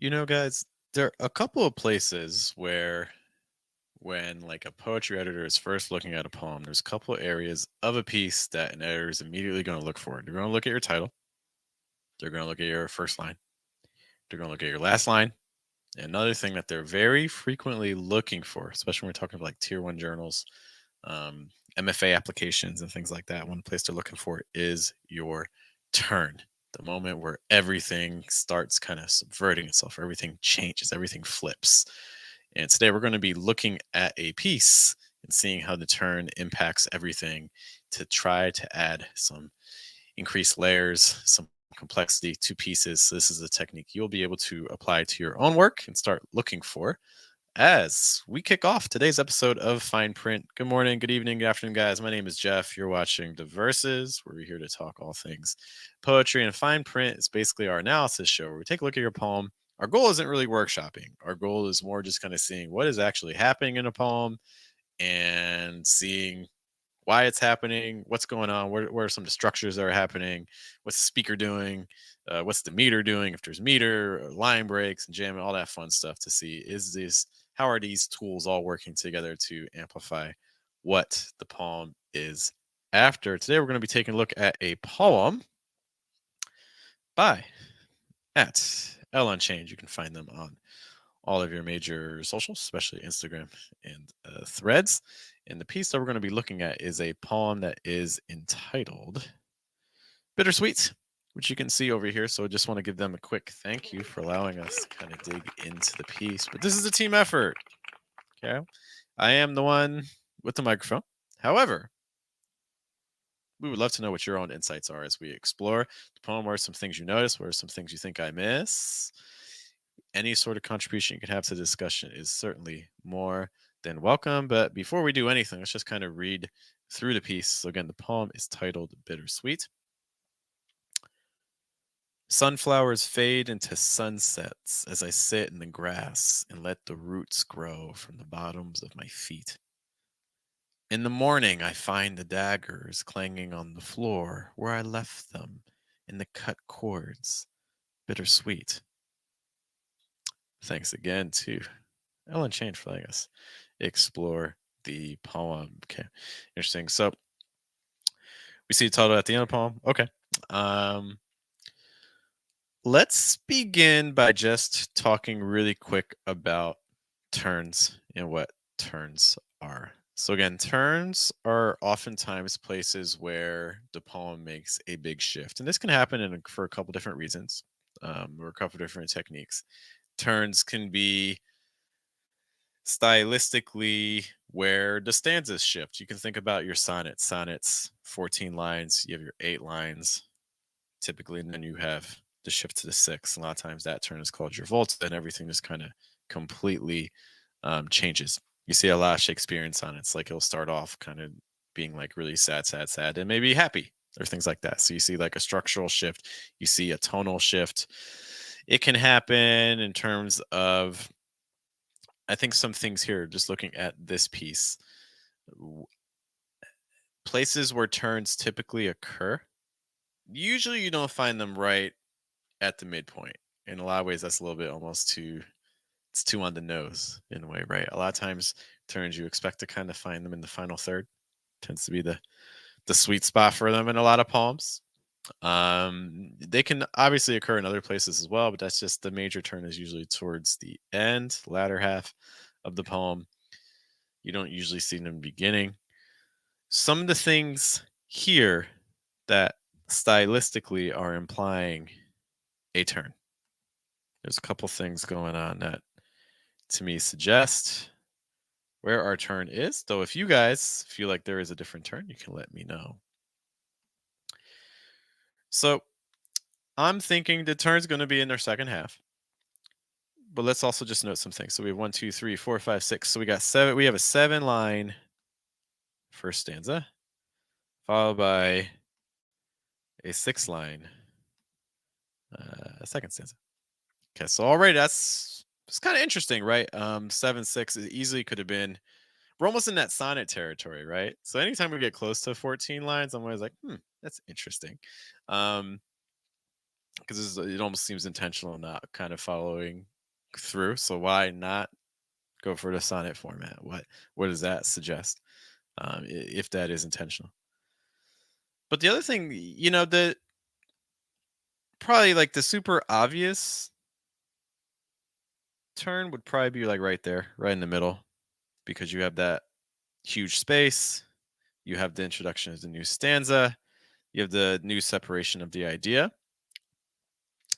Guys, there are a couple of places where when like a poetry editor is first looking at a poem, there's a couple of areas of a piece that an editor is immediately going to look for. They're going to look at your title, they're going to look at your first line, they're going to look at your last line. Another thing that they're very frequently looking for, especially when we're talking about like tier one journals, um, MFA applications, and things like that, one place they're looking for is your turn. The moment where everything starts kind of subverting itself, everything changes, everything flips. And today we're going to be looking at a piece and seeing how the turn impacts everything to try to add some increased layers, some complexity to pieces. So this is a technique you'll be able to apply to your own work and start looking for as we kick off today's episode of Fine Print. Good morning, good evening, good afternoon, guys. My name is Jeff. You're watching The Verses, where we're here to talk all things poetry. And Fine Print is basically our analysis show where we take a look at your poem. Our goal isn't really workshopping. Our goal is more just kind of seeing what is actually happening in a poem and seeing why it's happening, what's going on, where are some of the structures that are happening, what's the speaker doing, what's the meter doing, if there's meter, line breaks, and jamming, all that fun stuff to see how are these tools all working together to amplify what the poem is after. Today we're going to be taking a look at a poem by L Unchained. You can find them on all of your major socials, especially Instagram and Threads. And the piece that we're going to be looking at is a poem that is entitled Bittersweet, which you can see over here. So I just want to give them a quick thank you for allowing us to kind of dig into the piece. But this is a team effort. Okay. I am the one with the microphone. However, we would love to know what your own insights are as we explore the poem. What are some things you notice? What are some things you think I miss? Any sort of contribution you can have to the discussion is certainly more than welcome. But before we do anything, let's just kind of read through the piece. So again, the poem is titled Bittersweet. Sunflowers fade into sunsets as I sit in the grass and let the roots grow from the bottoms of my feet. In the morning, I find the daggers clanging on the floor where I left them in the cut cords, bittersweet. Thanks again to Ellen Change for letting us explore the poem. Okay, interesting. So we see the title at the end of the poem. Okay. Um, let's begin by just talking really quick about turns and what turns are. So again, turns are oftentimes places where the poem makes a big shift, and this can happen for a couple different reasons, or a couple different techniques. Turns can be stylistically where the stanzas shift. You can think about your sonnets. Sonnets, 14 lines, you have your 8 lines typically, and then you have the shift to the 6. A lot of times that turn is called your volta, and everything just kind of completely changes. You see a lot of Shakespearean sonnets, like it'll start off kind of being like really sad, sad, sad, and maybe happy or things like that. So you see like a structural shift, you see a tonal shift. It can happen in terms of, I think, some things here, just looking at this piece, places where turns typically occur, usually you don't find them right at the midpoint. In a lot of ways, that's a little bit almost it's too on the nose in a way, right? A lot of times turns you expect to kind of find them in the final third. Tends to be the sweet spot for them in a lot of poems. They can obviously occur in other places as well, but that's just the major turn is usually towards the end, latter half of the poem. You don't usually see them in the beginning. Some of the things here that stylistically are implying a turn. There's a couple things going on that to me suggest where our turn is. Though if you guys feel like there is a different turn, you can let me know. So I'm thinking the turn's going to be in their second half. But let's also just note some things. So we have 1, 2, 3, 4, 5, 6. So we got 7. We have a 7-line first stanza, followed by a 6-line second stanza. Okay, so already it's kind of interesting, right? 7, 6 it easily could have been. We're almost in that sonnet territory, right? So anytime we get close to 14 lines, I'm always like, that's interesting. because it almost seems intentional, not kind of following through. So why not go for the sonnet format? What does that suggest? If that is intentional. But the other thing, the probably like the super obvious turn would probably be like right there, right in the middle, because you have that huge space. You have the introduction of the new stanza. You have the new separation of the idea.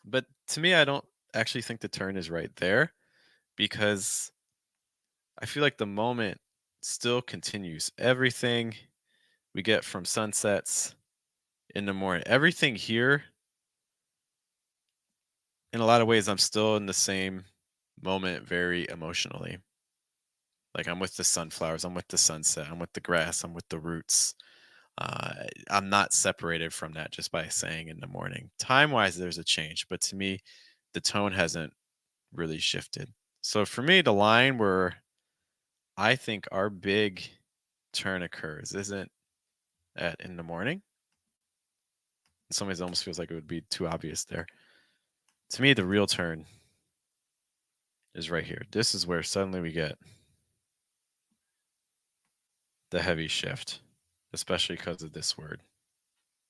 But to me, I don't actually think the turn is right there because I feel like the moment still continues. Everything we get from sunsets in the morning, everything here, in a lot of ways, I'm still in the same moment very emotionally. Like I'm with the sunflowers, I'm with the sunset, I'm with the grass, I'm with the roots. I'm not separated from that just by saying in the morning. Time wise, there's a change, but to me, the tone hasn't really shifted. So for me, the line where I think our big turn occurs isn't at in the morning. In some ways, it almost feels like it would be too obvious there. To me, the real turn is right here. This is where suddenly we get the heavy shift, especially because of this word,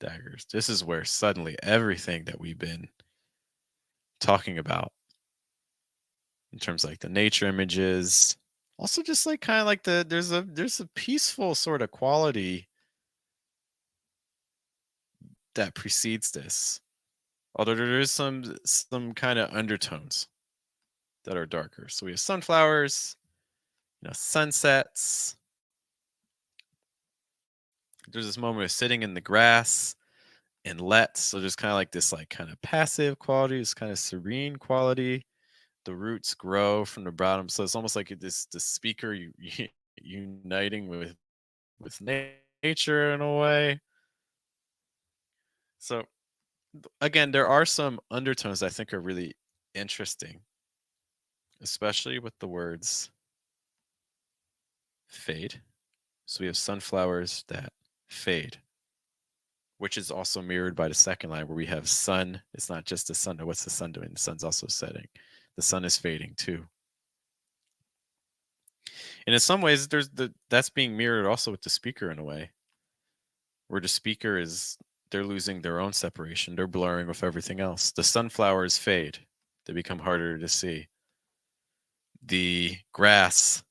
daggers. This is where suddenly everything that we've been talking about in terms of like the nature images, also just like kind of like there's a peaceful sort of quality that precedes this. Although there is some kind of undertones that are darker. So we have sunflowers, sunsets. There's this moment of sitting in the grass and let. So there's kind of like this like kind of passive quality, this kind of serene quality. The roots grow from the bottom. So it's almost like this the speaker uniting with nature in a way. So again, there are some undertones I think are really interesting, especially with the words fade. So we have sunflowers that fade, which is also mirrored by the second line where we have sun. It's not just the sun. What's the sun doing? The sun's also setting. The sun is fading too. And in some ways, that's being mirrored also with the speaker in a way, where the speaker is they're losing their own separation. They're blurring with everything else. The sunflowers fade. They become harder to see. The grass,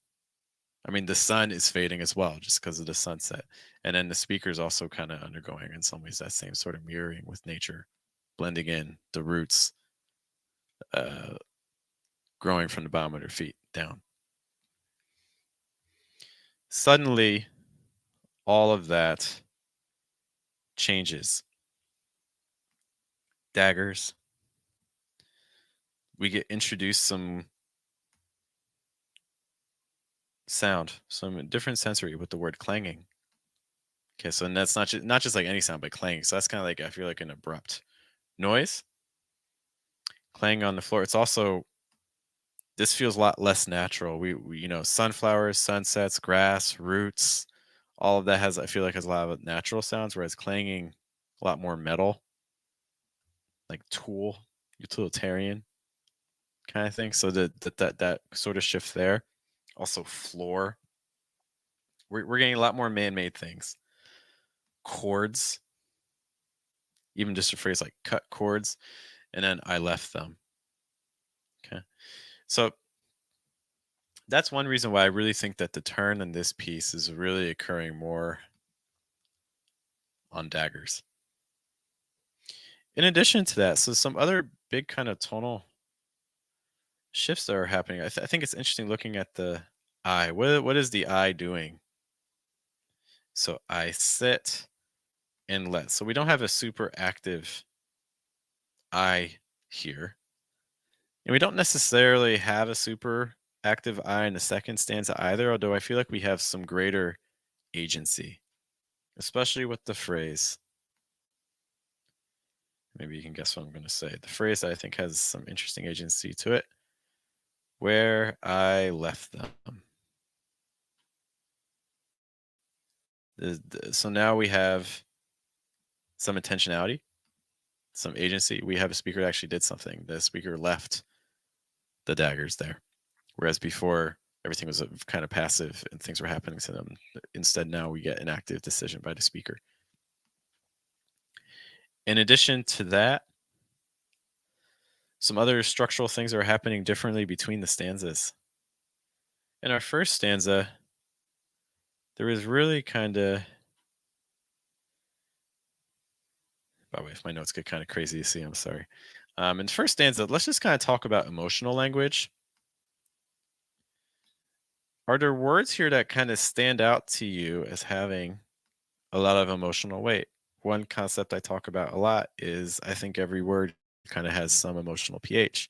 I mean, the sun is fading as well, just because of the sunset. And then the speaker is also kind of undergoing, in some ways, that same sort of mirroring with nature, blending in the roots, uh, growing from the bottom of their feet down. Suddenly, all of that changes. Daggers. We get introduced some sound, some different sensory with the word clanging. Okay, so and that's not just like any sound, but clanging. So that's kind of like I feel like an abrupt noise, clanging on the floor. It's also this feels a lot less natural. We sunflowers, sunsets, grass, roots, all of that has I feel like has a lot of natural sounds, whereas clanging a lot more metal, like tool, utilitarian kind of thing. So that sort of shift there. Also floor. We're getting a lot more man-made things. Chords, even just a phrase like cut chords, and then I left them. Okay. So that's one reason why I really think that the turn in this piece is really occurring more on daggers. In addition to that, so some other big kind of tonal shifts that are happening. I think it's interesting looking at the I. What is the I doing? So I sit and let. So we don't have a super active I here. And we don't necessarily have a super active I in the second stanza either, although I feel like we have some greater agency, especially with the phrase. Maybe you can guess what I'm going to say. The phrase I think has some interesting agency to it. Where I left them. So now we have some intentionality. some agency. We have a speaker that actually did something. The speaker left the daggers there, whereas before everything was kind of passive and things were happening to them. Instead, now we get an active decision by the speaker. In addition to that, some other structural things are happening differently between the stanzas. In our first stanza, there is really kind of, by the way, if my notes get kind of crazy, you see, I'm sorry. In the first stanza, let's just kind of talk about emotional language. Are there words here that kind of stand out to you as having a lot of emotional weight? One concept I talk about a lot is I think every word kind of has some emotional pH.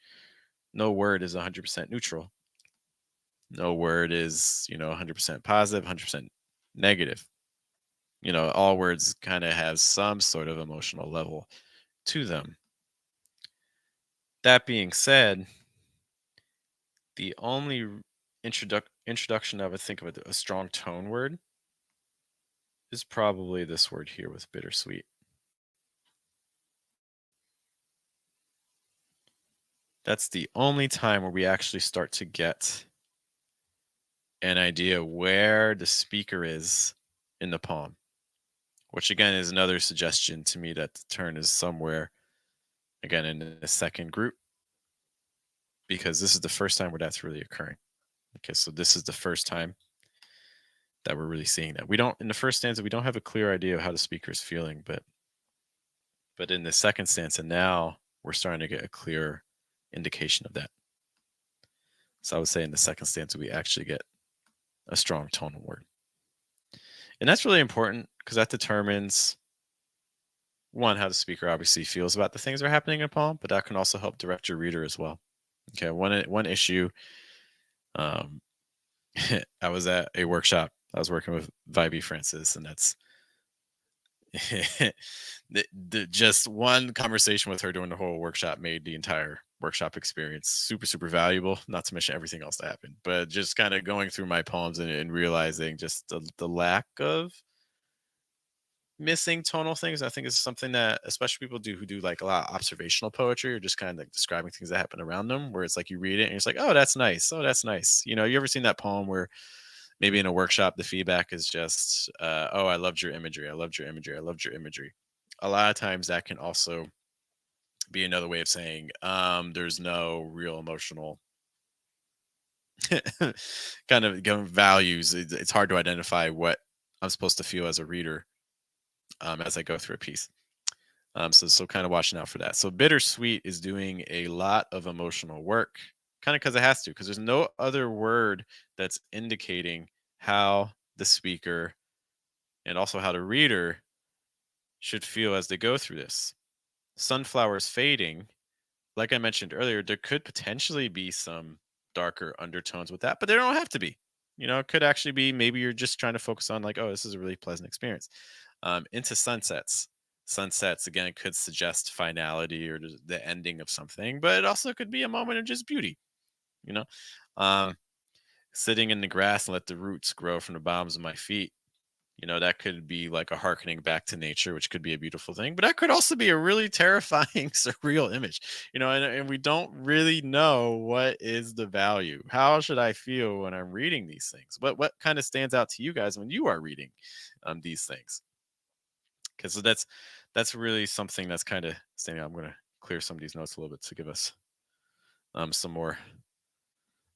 No word is 100% neutral. No word is, 100% positive, 100% negative. All words kind of have some sort of emotional level to them. That being said, the only introduction I would think of a strong tone word is probably this word here with bittersweet. That's the only time where we actually start to get an idea where the speaker is in the poem, which again is another suggestion to me that the turn is somewhere again in the second group, because this is the first time where that's really occurring. Okay, so this is the first time that we're really seeing that. We don't in the first stanza we don't have a clear idea of how the speaker is feeling, but in the second stanza now we're starting to get a clear indication of that. So I would say in the second stanza we actually get a strong tonal word. And that's really important because that determines one, how the speaker obviously feels about the things that are happening in a poem, but that can also help direct your reader as well. Okay, one issue. Um, I was at a workshop. I was working with Vibey Francis, and that's just one conversation with her during the whole workshop made the entire workshop experience super, super valuable. Not to mention everything else that happened, but just kind of going through my poems and realizing just the lack of missing tonal things. I think is something that especially people do who do like a lot of observational poetry or just kind of like describing things that happen around them, where it's like you read it and it's like, oh, that's nice. Oh, that's nice. You ever seen that poem where maybe in a workshop the feedback is just, oh, I loved your imagery. I loved your imagery. I loved your imagery. A lot of times that can also be another way of saying there's no real emotional kind of values. It's hard to identify what I'm supposed to feel as a reader as I go through a piece. So kind of watching out for that. So bittersweet is doing a lot of emotional work, kind of because it has to, because there's no other word that's indicating how the speaker and also how the reader should feel as they go through this. Sunflowers fading, like I mentioned earlier, there could potentially be some darker undertones with that, but there don't have to be. It could actually be maybe you're just trying to focus on like, oh, this is a really pleasant experience. Into sunsets. Sunsets again could suggest finality or the ending of something, but it also could be a moment of just beauty. You know, um, Sitting in the grass and let the roots grow from the bottoms of my feet. That could be like a harkening back to nature, which could be a beautiful thing, but that could also be a really terrifying, surreal image, and we don't really know what is the value. How should I feel when I'm reading these things? What kind of stands out to you guys when you are reading these things? Because that's really something that's kind of standing out. I'm going to clear some of these notes a little bit to give us some more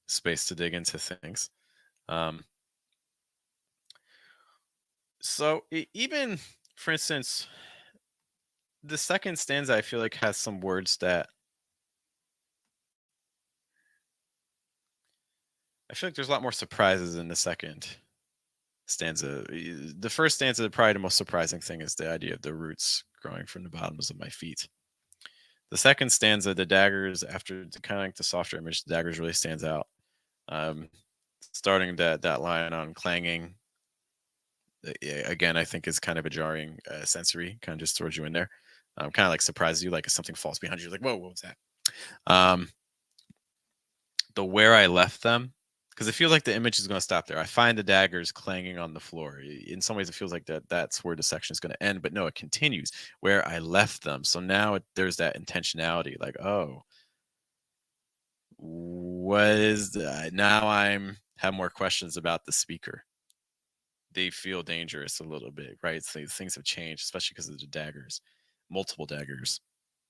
space to dig into things. Um, Even, for instance, the second stanza I feel like has some words that I feel like there's a lot more surprises in the second stanza. The first stanza, probably the most surprising thing is the idea of the roots growing from the bottoms of my feet. The second stanza, the daggers, after the kind of like the softer image, the daggers really stands out. Um, Starting that line on clanging, yeah, again, I think is kind of a jarring sensory, kind of just throws you in there. Kind of like surprises you, like if something falls behind you, like, whoa, what was that? Um, the where I left them because it feels like the image is going to stop there. I find the daggers clanging on the floor. In some ways, it feels like that's where the section is going to end, but no, it continues where I left them. So now there's that intentionality, like, oh, what is now? I'm have more questions about the speaker. They feel dangerous a little bit, right? So things have changed, especially because of the daggers, multiple daggers,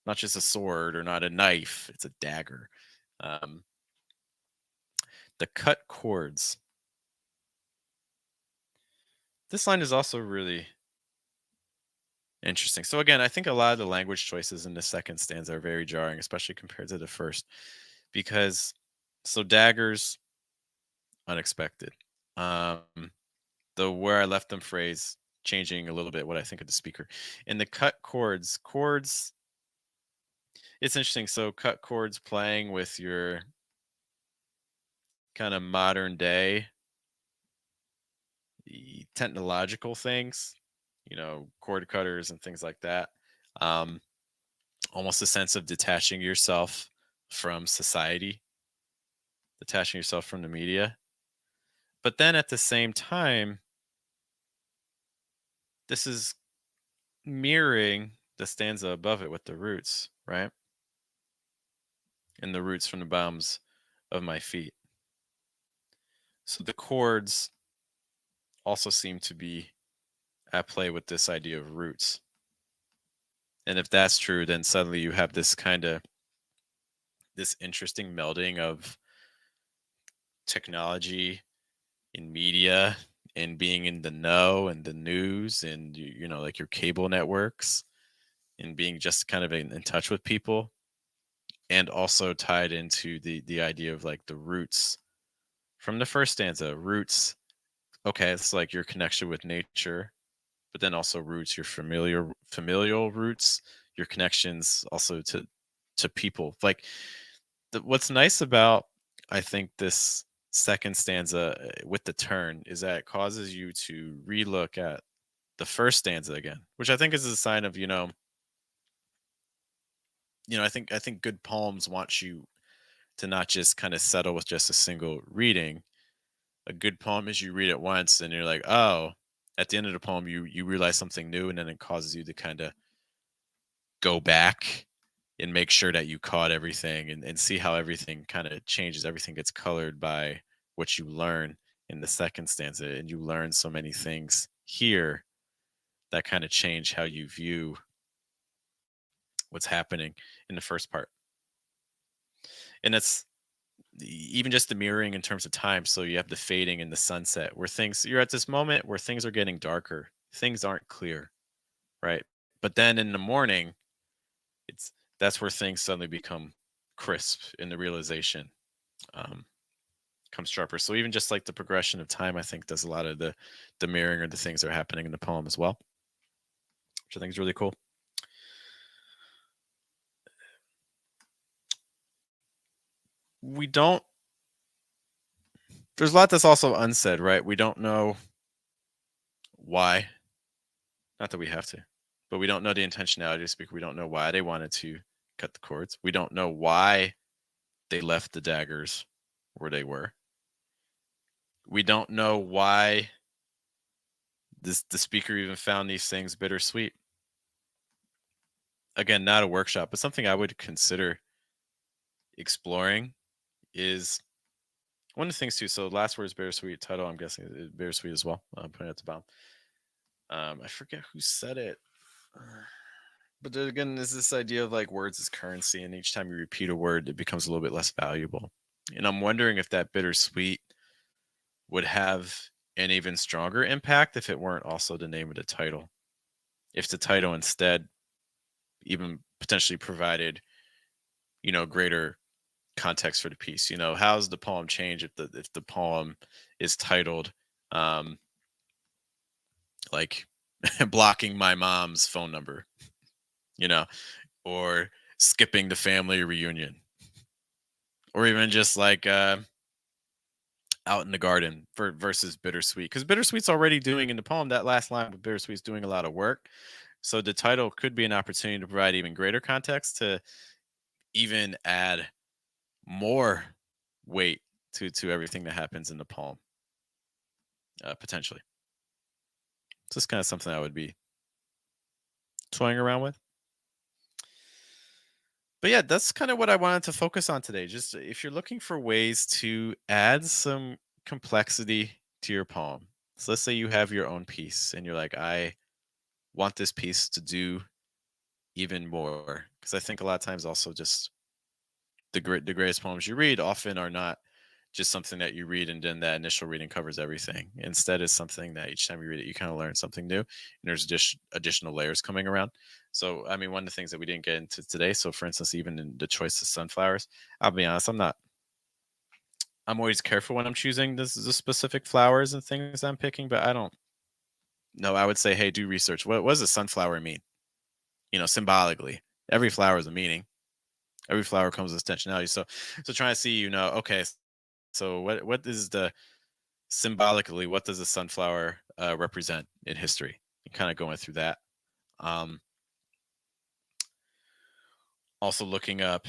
not just a sword or not a knife. It's a dagger. Um, the cut cords. This line is also really interesting. So again, I think a lot of the language choices in the second stanza are very jarring, especially compared to the first, because so daggers, unexpected. Um, the where I left them phrase changing a little bit what I think of the speaker. In the cut chords, it's interesting. So cut chords playing with your kind of modern day technological things, chord cutters and things like that. Um, Almost a sense of detaching yourself from society, detaching yourself from the media. But then at the same time, this is mirroring the stanza above it with the roots, right? And the roots from the bottoms of my feet. So the chords also seem to be at play with this idea of roots. And if that's true, then suddenly you have this interesting melding of technology in media and being in the know and the news and like your cable networks and being just kind of in touch with people, and also tied into the idea of like the roots from the first stanza. Roots, okay, it's like your connection with nature, but then also roots, your familial roots, your connections also to people. Like what's nice about, I think, this second stanza with the turn is that it causes you to relook at the first stanza again, which I think is a sign of, I think good poems want you to not just kind of settle with just a single reading. A good poem is you read it once and you're like, oh, at the end of the poem you realize something new, and then it causes you to kind of go back and make sure that you caught everything, and see how everything kind of changes. Everything gets colored by what you learn in the second stanza, and you learn so many things here that kind of change how you view what's happening in the first part. And that's even just the mirroring in terms of time. So you have the fading and the sunset, where you're at this moment where things are getting darker, things aren't clear, right? But then in the morning, it's that's where things suddenly become crisp, in the realization um, comes sharper. So even just like the progression of time, I think does a lot of the mirroring or the things that are happening in the poem as well, which I think is really cool. We don't. There's a lot that's also unsaid, right? We don't know why. Not that we have to, but we don't know the intentionality to speak. We don't know why they wanted to cut the cords. We don't know why they left the daggers where they were. We don't know why the speaker even found these things bittersweet. Again, not a workshop, but something I would consider exploring is one of the things too. So last word is bittersweet. Title, I'm guessing, is bittersweet as well. I'm putting it at the bottom. I forget who said it. But then again, there's this idea of like words as currency, and each time you repeat a word, it becomes a little bit less valuable. And I'm wondering if that bittersweet would have an even stronger impact if it weren't also the name of the title. If the title instead even potentially provided, greater context for the piece. How's the poem change if the poem is titled um like blocking my mom's phone number, you know, or skipping the family reunion, or even just like out in the garden versus bittersweet, because bittersweet's already doing in the poem, that last line with bittersweet's doing a lot of work. So the title could be an opportunity to provide even greater context, to even add more weight to everything that happens in the poem, potentially. It's just kind of something I would be toying around with. But yeah, that's kind of what I wanted to focus on today. Just if you're looking for ways to add some complexity to your poem. So let's say you have your own piece and you're like, I want this piece to do even more. Because I think a lot of times also just the greatest poems you read often are not just something that you read and then that initial reading covers everything. Instead, it's something that each time you read it, you kind of learn something new, and there's additional layers coming around. So, I mean, one of the things that we didn't get into today. So, for instance, even in the choice of sunflowers, I'll be honest, I'm not. I'm always careful when I'm choosing the specific flowers and things I'm picking, but I don't know. I would say, hey, do research. What does a sunflower mean? Symbolically, every flower is a meaning. Every flower comes with intentionality. So trying to see, okay, so what is the symbolically, what does a sunflower represent in history? And kind of going through that. Um, Also looking up,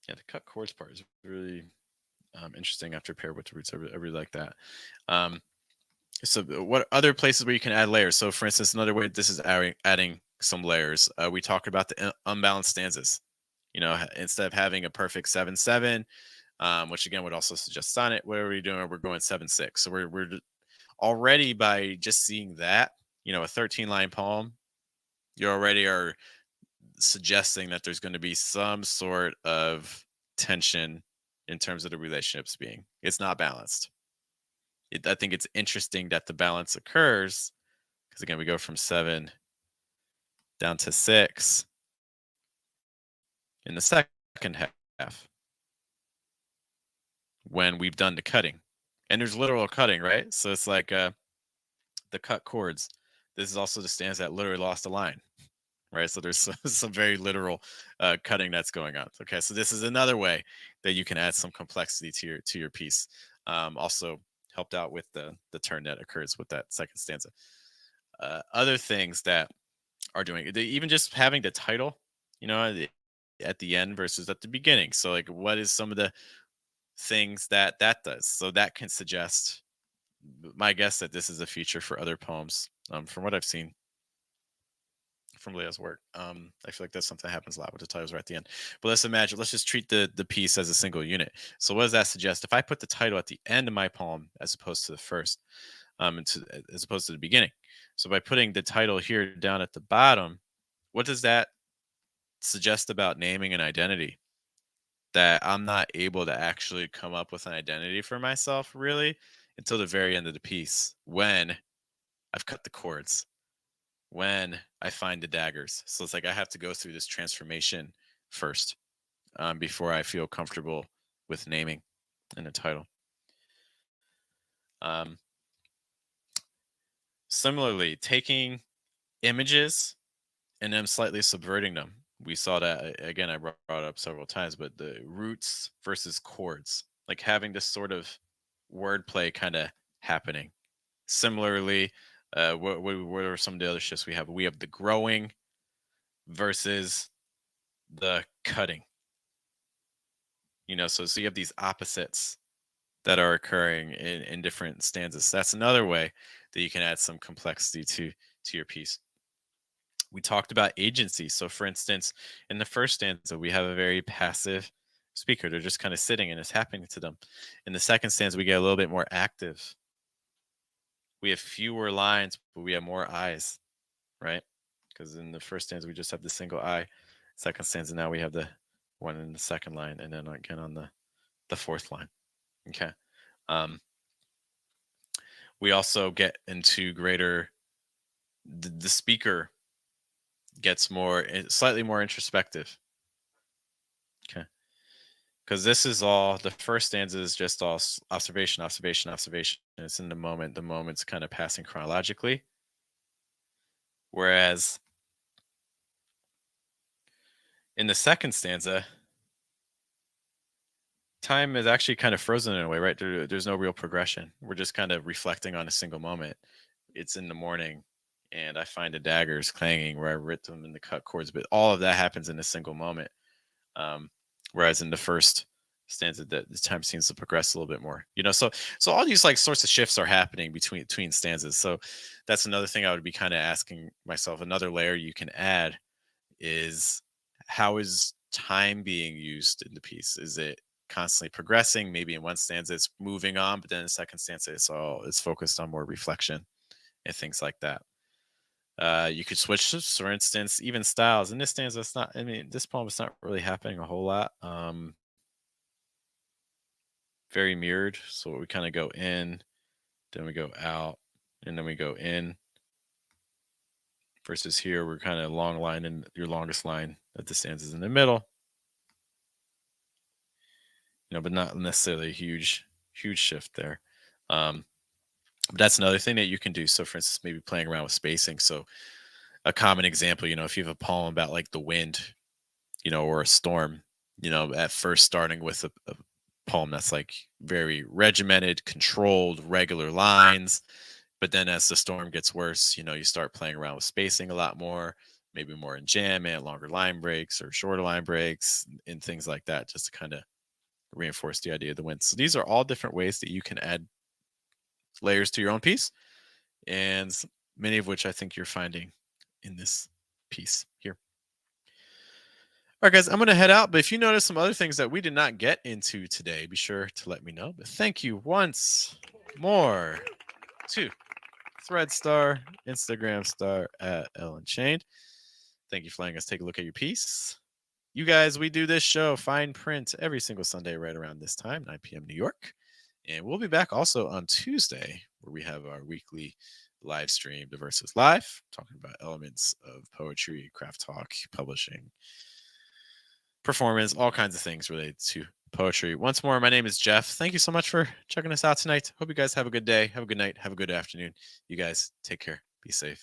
yeah, the cut chords part is really interesting after pair with the roots. I really like that. Um, so what other places where you can add layers? So for instance, another way this is adding some layers. We talked about the unbalanced stanzas. Instead of having a perfect 7/7, which again would also suggest sonnet. What are we doing? We're going 7/6. So we're already, by just seeing that, a 13-line poem, you already are suggesting that there's going to be some sort of tension in terms of the relationships being. It's not balanced. I think it's interesting that the balance occurs because again we go from 7 down to 6 in the second half when we've done the cutting, and there's literal cutting, right? So it's like the cut chords. This is also the stanza that literally lost a line, right? So there's some very literal cutting that's going on. Okay, so this is another way that you can add some complexity to your piece. Also helped out with the turn that occurs with that second stanza. Other things that are doing, even just having the title, at the end versus at the beginning. So like, what is some of the things that does? So that can suggest my guess that this is a feature for other poems. From what I've seen from Leah's work, I feel like that's something that happens a lot with the titles right at the end. But let's just treat the piece as a single unit. So what does that suggest? If I put the title at the end of my poem as opposed to the first, as opposed to the beginning. So by putting the title here down at the bottom, what does that suggest about naming an identity? That I'm not able to actually come up with an identity for myself really until the very end of the piece, when I've cut the chords, when I find the daggers. So it's like I have to go through this transformation first, before I feel comfortable with naming in a title. Um, Similarly, taking images and then slightly subverting them. We saw that again. I brought up several times, but the roots versus chords, like having this sort of wordplay kind of happening. Similarly, what are some of the other shifts we have? We have the growing versus the cutting. So you have these opposites that are occurring in different stanzas. That's another way that you can add some complexity to your piece. We talked about agency. So, for instance, in the first stanza, we have a very passive speaker. They're just kind of sitting and it's happening to them. In the second stanza, we get a little bit more active. We have fewer lines, but we have more eyes, right? Because in the first stanza, we just have the single eye. Second stanza, now we have the one in the second line, and then again on the fourth line. Okay. We also get into greater, the speaker gets slightly more introspective. Okay. Because this is all, the first stanza is just all observation, observation, observation. It's in the moment. The moment's kind of passing chronologically. Whereas in the second stanza, time is actually kind of frozen in a way, right? There's no real progression. We're just kind of reflecting on a single moment. It's in the morning, and I find the daggers clanging where I writ them in the cut chords, but all of that happens in a single moment. Um, Whereas in the first stanza, the time seems to progress a little bit more. So all these like sorts of shifts are happening between stanzas. So that's another thing I would be kind of asking myself. Another layer you can add is, how is time being used in the piece? Is it constantly progressing? Maybe in one stanza it's moving on, but then in the second stanza it's focused on more reflection and things like that. You could switch to, for instance, even styles. In this stanza, it's not. I mean, this poem is not really happening a whole lot. Very mirrored. So we kind of go in, then we go out, and then we go in. Versus here, we're kind of long line, and your longest line at the stanzas in the middle. But not necessarily a huge shift there. Um, but that's another thing that you can do. So, for instance, maybe playing around with spacing. So, a common example, if you have a poem about like the wind, or a storm, at first starting with a poem that's like very regimented, controlled, regular lines. But then as the storm gets worse, you start playing around with spacing a lot more, maybe more enjambment, longer line breaks or shorter line breaks, and things like that, just to kind of reinforce the idea of the wind. So these are all different ways that you can add layers to your own piece, and many of which I think you're finding in this piece here. All right, guys, I'm going to head out. But if you notice some other things that we did not get into today, be sure to let me know. But thank you once more to Thread Star, Instagram Star at Ellen Chained. Thank you for letting us take a look at your piece. You guys, we do this show, Fine Print, every single Sunday right around this time, 9 p.m. New York. And we'll be back also on Tuesday, where we have our weekly live stream, Diversus Live, talking about elements of poetry, craft talk, publishing, performance, all kinds of things related to poetry. Once more, my name is Jeff. Thank you so much for checking us out tonight. Hope you guys have a good day, have a good night, have a good afternoon. You guys take care. Be safe.